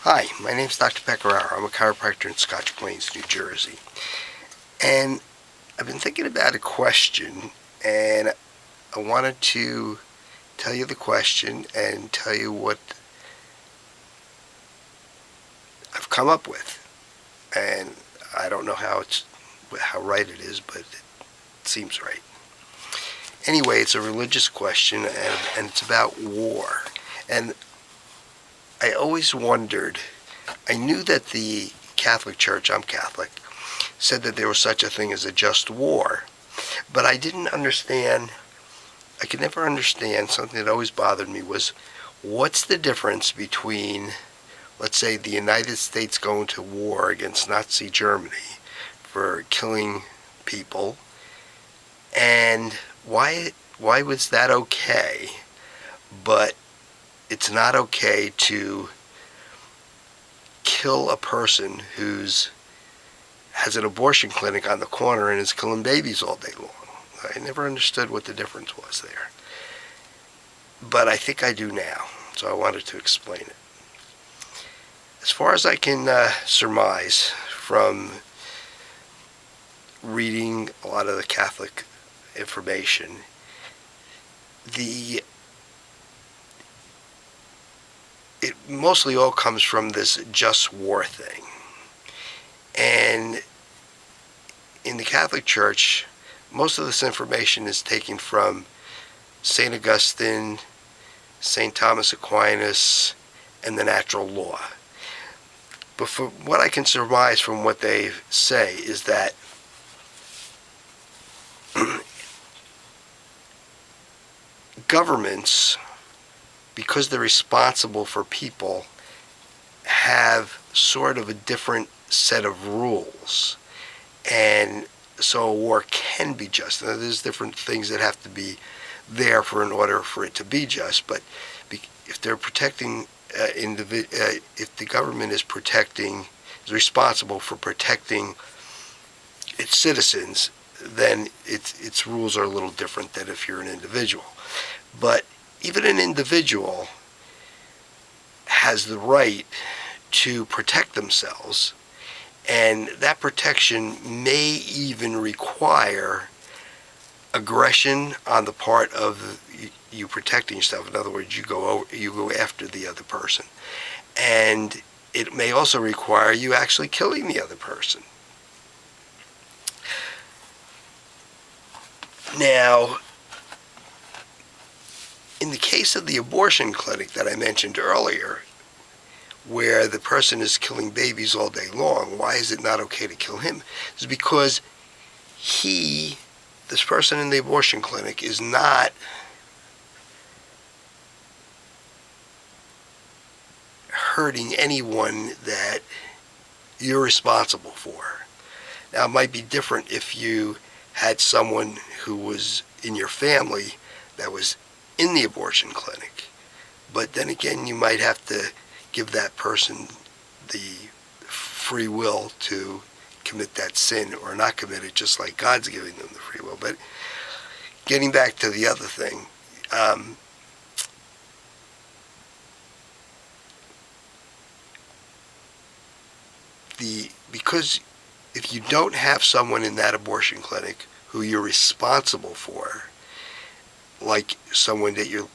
Hi, my name's Dr. Pecoraro. I'm a chiropractor in Scotch Plains, New Jersey. And I've been thinking about a question, and I wanted to tell you the question and tell you what I've come up with. And I don't know how right it is, but it seems right. Anyway, it's a religious question, and it's about war. And I always wondered, I knew that the Catholic Church, I'm Catholic, said that there was such a thing as a just war. But I didn't understand, I could never understand, something that always bothered me was, what's the difference between, let's say, the United States going to war against Nazi Germany for killing people, and why was that okay, but it's not okay to kill a person who's has an abortion clinic on the corner and is killing babies all day long? I never understood what the difference was there. But I think I do now, so I wanted to explain it. As far as I can surmise from reading a lot of the Catholic information, it mostly all comes from this just war thing. And in the Catholic Church, most of this information is taken from St. Augustine, St. Thomas Aquinas, and the natural law. But from what I can surmise from what they say is that governments, because they're responsible for people, have sort of a different set of rules. And so a war can be just. Now, there's different things that have to be there in order for it to be just. But if they're protecting, if the government is responsible for protecting its citizens, then its rules are a little different than if you're an individual. But even an individual has the right to protect themselves, and that protection may even require aggression on the part of you protecting yourself. In other words, you go after the other person, and it may also require you actually killing the other person. Now, in the case of the abortion clinic that I mentioned earlier, where the person is killing babies all day long, why is it not okay to kill him? It's because this person in the abortion clinic, is not hurting anyone that you're responsible for. Now, it might be different if you had someone who was in your family that was in the abortion clinic. But then again, you might have to give that person the free will to commit that sin or not commit it, just like God's giving them the free will. But getting back to the other thing, because if you don't have someone in that abortion clinic who you're responsible for, like someone that you're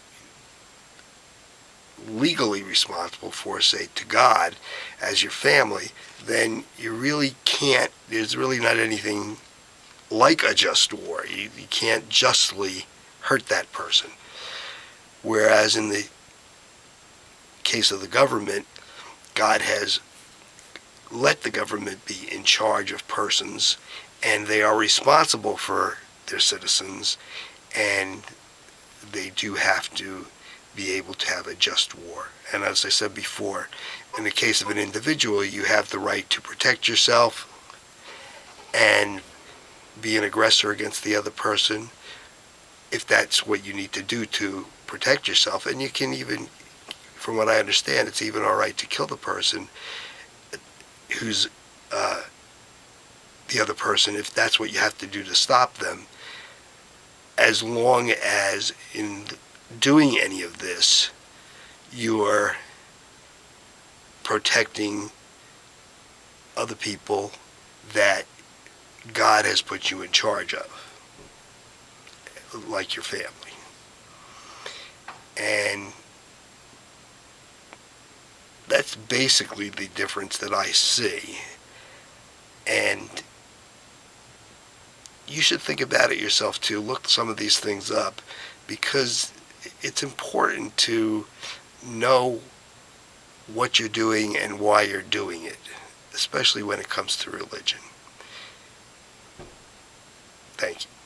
legally responsible for, say to God, as your family, then you really can't, there's really not anything like a just war. You can't justly hurt that person. Whereas in the case of the government, God has let the government be in charge of persons, and they are responsible for their citizens, and they do have to be able to have a just war. And as I said before, in the case of an individual, you have the right to protect yourself and be an aggressor against the other person if that's what you need to do to protect yourself. And you can even, from what I understand, it's even all right to kill the person who's the other person, if that's what you have to do to stop them, as long as in doing any of this, you're protecting other people that God has put you in charge of, like your family. And that's basically the difference that I see. And you should think about it yourself too. Look some of these things up, because it's important to know what you're doing and why you're doing it, especially when it comes to religion. Thank you.